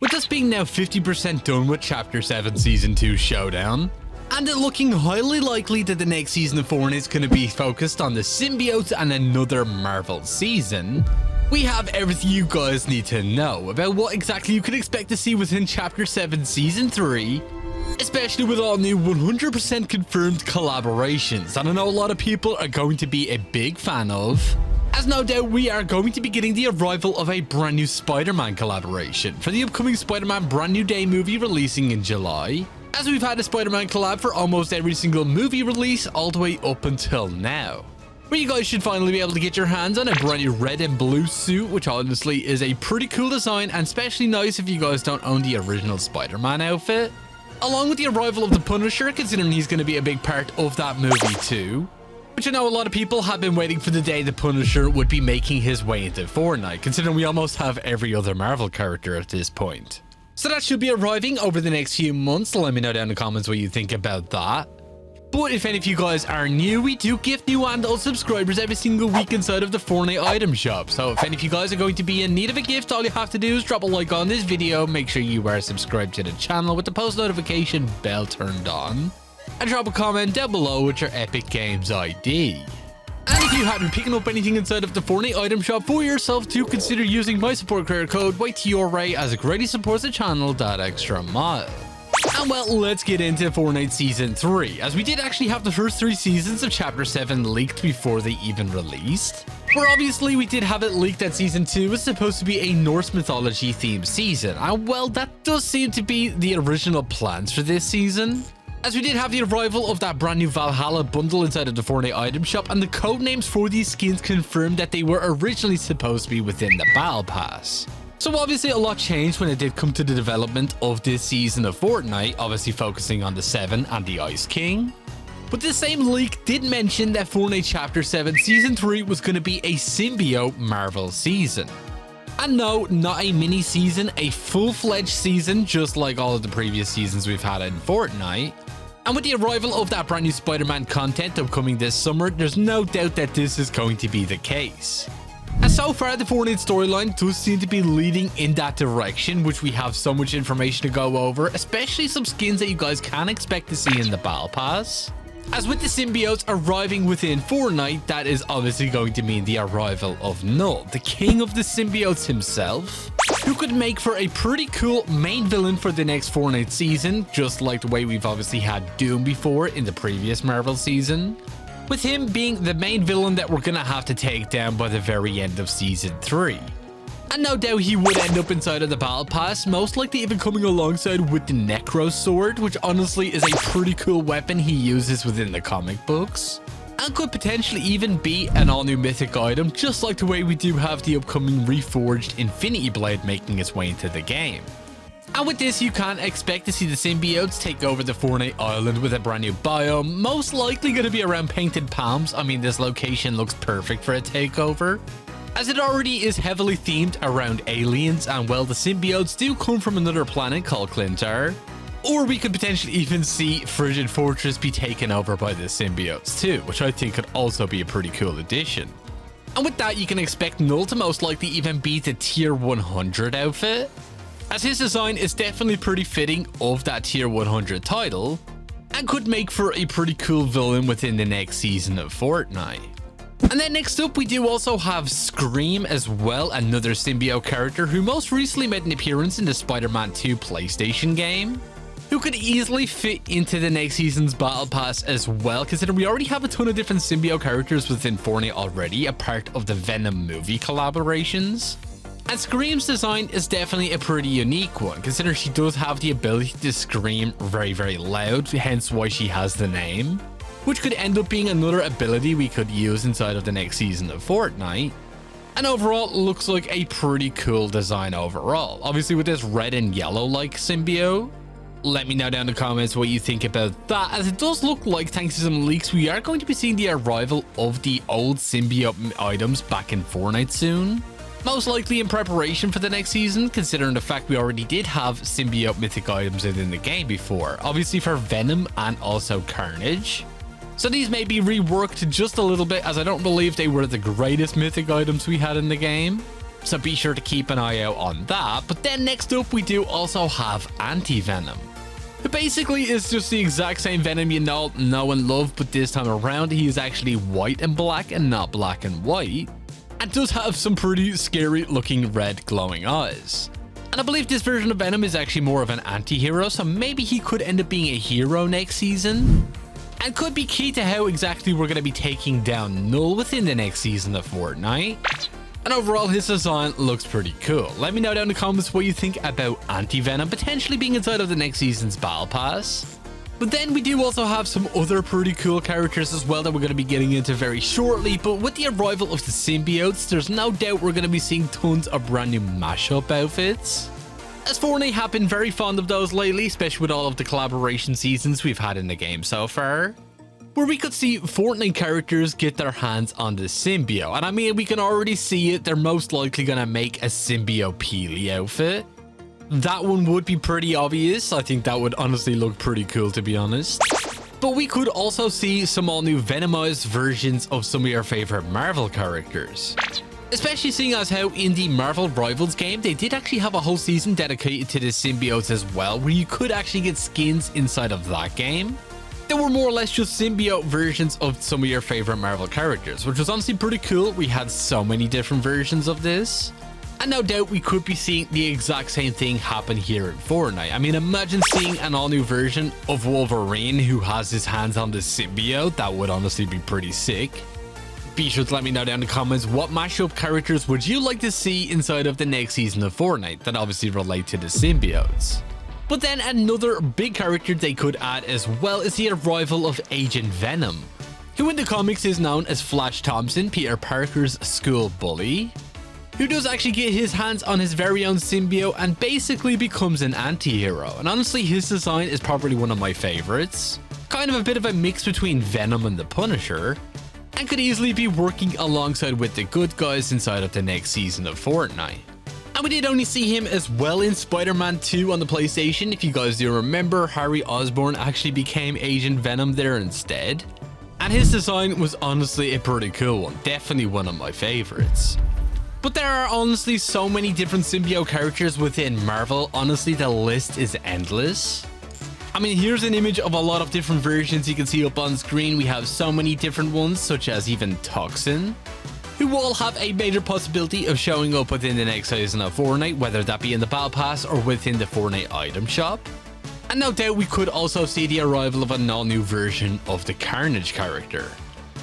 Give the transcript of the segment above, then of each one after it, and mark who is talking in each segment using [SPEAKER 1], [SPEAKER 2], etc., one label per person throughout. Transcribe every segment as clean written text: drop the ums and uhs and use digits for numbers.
[SPEAKER 1] With us being now 50% done with Chapter 7 Season 2 Showdown, and it looking highly likely that the next season of Fortnite is going to be focused on the Symbiote and another Marvel season, we have everything you guys need to know about what exactly you can expect to see within Chapter 7 Season 3, especially with all new 100% confirmed collaborations that I know a lot of people are going to be a big fan of. As no doubt we are going to be getting the arrival of a brand new Spider-Man collaboration for the upcoming Spider-Man Brand New Day movie releasing in July, as we've had a Spider-Man collab for almost every single movie release all the way up until now, where you guys should finally be able to get your hands on a brand new red and blue suit, which honestly is a pretty cool design and especially nice if you guys don't own the original Spider-Man outfit, along with the arrival of the Punisher, considering he's going to be a big part of that movie too. Which I know a lot of people have been waiting for the day the Punisher would be making his way into Fortnite, considering we almost have every other Marvel character at this point. So that should be arriving over the next few months. Let me know down in the comments what you think about that. But if any of you guys are new, we do gift new and old subscribers every single week inside of the Fortnite item shop. So if any of you guys are going to be in need of a gift, all you have to do is drop a like on this video, make sure you are subscribed to the channel with the post notification bell turned on, and drop a comment down below with your Epic Games ID. And if you haven't been picking up anything inside of the Fortnite item shop for yourself, to consider using my support creator code YTRA, as it greatly supports the channel that extra mile. And well, let's get into Fortnite Season 3, as we did actually have the first 3 seasons of Chapter 7 leaked before they even released. Where obviously we did have it leaked that Season 2 was supposed to be a Norse mythology themed season, and well, that does seem to be the original plans for this season, as we did have the arrival of that brand new Valhalla bundle inside of the Fortnite item shop, and the code names for these skins confirmed that they were originally supposed to be within the Battle Pass. So obviously a lot changed when it did come to the development of this season of Fortnite, obviously focusing on the 7 and the Ice King. But this same leak did mention that Fortnite Chapter 7 Season 3 was going to be a Symbiote Marvel season. And no, not a mini season, a full-fledged season, just like all of the previous seasons we've had in Fortnite. And with the arrival of that brand new Spider-Man content upcoming this summer, there's no doubt that this is going to be the case. And so far, the Fortnite storyline does seem to be leading in that direction, which we have so much information to go over, especially some skins that you guys can expect to see in the Battle Pass. As with the symbiotes arriving within Fortnite, that is obviously going to mean the arrival of Null, the king of the symbiotes himself, who could make for a pretty cool main villain for the next Fortnite season, just like the way we've obviously had Doom before in the previous Marvel season, with him being the main villain that we're gonna have to take down by the very end of Season 3. And no doubt he would end up inside of the Battle Pass, most likely even coming alongside with the Necro Sword, which honestly is a pretty cool weapon he uses within the comic books, and could potentially even be an all-new mythic item, just like the way we do have the upcoming reforged Infinity Blade making its way into the game. And with this, you can expect to see the symbiotes take over the Fortnite island with a brand new biome, most likely going to be around Painted Palms. I mean, this location looks perfect for a takeover, as it already is heavily themed around aliens, and well, the symbiotes do come from another planet called Clintar. Or we could potentially even see Frigid Fortress be taken over by the symbiotes too, which I think could also be a pretty cool addition. And with that, you can expect Null to most likely even be the Tier 100 outfit, as his design is definitely pretty fitting of that Tier 100 title, and could make for a pretty cool villain within the next season of Fortnite. And then next up, we do also have Scream as well, another symbiote character who most recently made an appearance in the Spider-Man 2 PlayStation game, who could easily fit into the next season's Battle Pass as well, considering we already have a ton of different symbiote characters within Fortnite already, a part of the Venom movie collaborations. And Scream's design is definitely a pretty unique one, considering she does have the ability to scream very, very loud, hence why she has the name, which could end up being another ability we could use inside of the next season of Fortnite. And overall, it looks like a pretty cool design overall. Obviously with this red and yellow like symbiote. Let me know down in the comments what you think about that, as it does look like, thanks to some leaks, we are going to be seeing the arrival of the old symbiote items back in Fortnite soon. Most likely in preparation for the next season, considering the fact we already did have symbiote mythic items within the game before, obviously for Venom and also Carnage. So these may be reworked just a little bit, as I don't believe they were the greatest mythic items we had in the game. So be sure to keep an eye out on that. But then next up, we do also have Anti-Venom, who basically is just the exact same Venom you know and love, but this time around he is actually white and black and not black and white, and does have some pretty scary looking red glowing eyes. And I believe this version of Venom is actually more of an anti-hero, so maybe he could end up being a hero next season, and could be key to how exactly we're going to be taking down Null within the next season of Fortnite. And overall, his design looks pretty cool. Let me know down in the comments what you think about Anti-Venom potentially being inside of the next season's Battle Pass. But then we do also have some other pretty cool characters as well that we're going to be getting into very shortly. But with the arrival of the Symbiotes, there's no doubt we're going to be seeing tons of brand new mashup outfits, as Fortnite have been very fond of those lately, especially with all of the collaboration seasons we've had in the game so far, where we could see Fortnite characters get their hands on the symbiote. And I mean, we can already see it. They're most likely going to make a symbiote Peely outfit. That one would be pretty obvious. I think that would honestly look pretty cool, to be honest. But we could also see some all new Venomized versions of some of your favorite Marvel characters, especially seeing as how in the Marvel Rivals game, they did actually have a whole season dedicated to the symbiotes as well, where you could actually get skins inside of that game that were more or less just symbiote versions of some of your favorite Marvel characters, which was honestly pretty cool. We had so many different versions of this, and no doubt we could be seeing the exact same thing happen here in Fortnite. I mean, imagine seeing an all new version of Wolverine who has his hands on the symbiote. That would honestly be pretty sick. Be sure to let me know down in the comments what mashup characters would you like to see inside of the next season of Fortnite that obviously relate to the symbiotes. But then another big character they could add as well is the arrival of Agent Venom, who in the comics is known as Flash Thompson, Peter Parker's school bully, who does actually get his hands on his very own symbiote and basically becomes an anti-hero. And honestly, his design is probably one of my favorites. Kind of a bit of a mix between Venom and the Punisher, and could easily be working alongside with the good guys inside of the next season of Fortnite. And we did only see him as well in Spider-Man 2 on the PlayStation. If you guys do remember, Harry Osborn actually became Agent Venom there instead. And his design was honestly a pretty cool one. Definitely one of my favorites. But there are honestly so many different symbiote characters within Marvel. Honestly, the list is endless. I mean, here's an image of a lot of different versions you can see up on screen. We have so many different ones, such as even Toxin, who all have a major possibility of showing up within the next season of Fortnite, whether that be in the Battle Pass or within the Fortnite item shop. And no doubt we could also see the arrival of an all-new version of the Carnage character,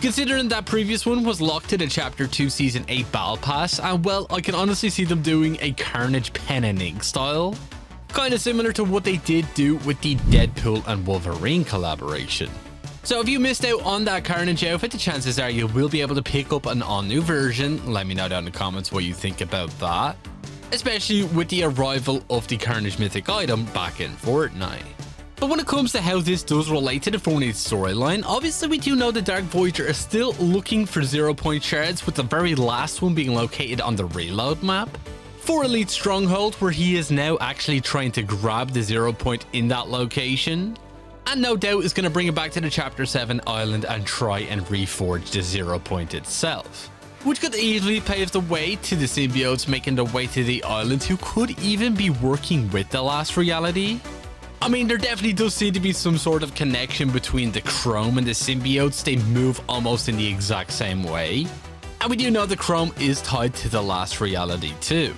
[SPEAKER 1] considering that previous one was locked to the Chapter 2 Season 8 Battle Pass. And well, I can honestly see them doing a Carnage pen and ink style, kind of similar to what they did do with the Deadpool and Wolverine collaboration. So if you missed out on that Carnage outfit, the chances are you will be able to pick up an all-new version. Let me know down in the comments what you think about that, especially with the arrival of the Carnage mythic item back in Fortnite. But when it comes to how this does relate to the Fortnite storyline, obviously we do know the Dark Voyager is still looking for 0-point shards, with the very last one being located on the reload map for Elite Stronghold, where he is now actually trying to grab the 0-point in that location, and no doubt is going to bring it back to the Chapter 7 island and try and reforge the 0-point itself, which could easily pave the way to the symbiotes making their way to the island, who could even be working with the last reality. I mean, there definitely does seem to be some sort of connection between the Chrome and the symbiotes. They move almost in the exact same way, and we do know the Chrome is tied to the last reality too.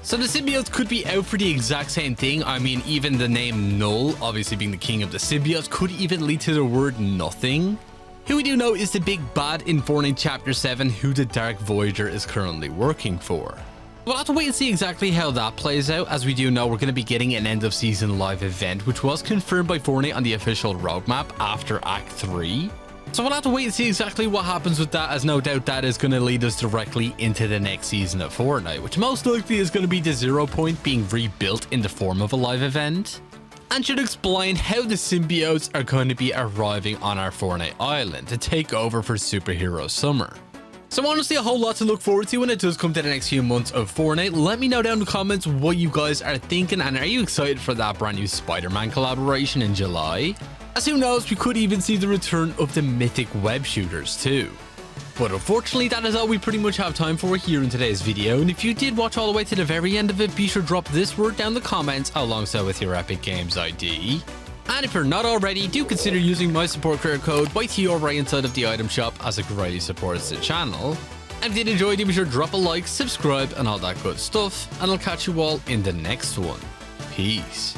[SPEAKER 1] So the symbiotes could be out for the exact same thing. I mean, even the name Null, obviously being the king of the symbiotes, could even lead to the word nothing, who we do know is the big bad in Fortnite Chapter 7, who the Dark Voyager is currently working for. We'll have to wait and see exactly how that plays out, as we do know we're going to be getting an end of season live event, which was confirmed by Fortnite on the official roadmap after Act 3. So we'll have to wait and see exactly what happens with that, as no doubt that is going to lead us directly into the next season of Fortnite, which most likely is going to be the 0-point being rebuilt in the form of a live event, and should explain how the symbiotes are going to be arriving on our Fortnite island to take over for Superhero Summer. So honestly, a whole lot to look forward to when it does come to the next few months of Fortnite. Let me know down in the comments what you guys are thinking, and are you excited for that brand new Spider-Man collaboration in July? As who knows, we could even see the return of the mythic web shooters too. But unfortunately, that is all we pretty much have time for here in today's video, and if you did watch all the way to the very end of it, be sure to drop this word down in the comments alongside with your Epic Games ID. And if you're not already, do consider using my support creator code YTR right inside of the item shop, as it greatly supports the channel. And if you did enjoy, do be sure to drop a like, subscribe, and all that good stuff, and I'll catch you all in the next one. Peace.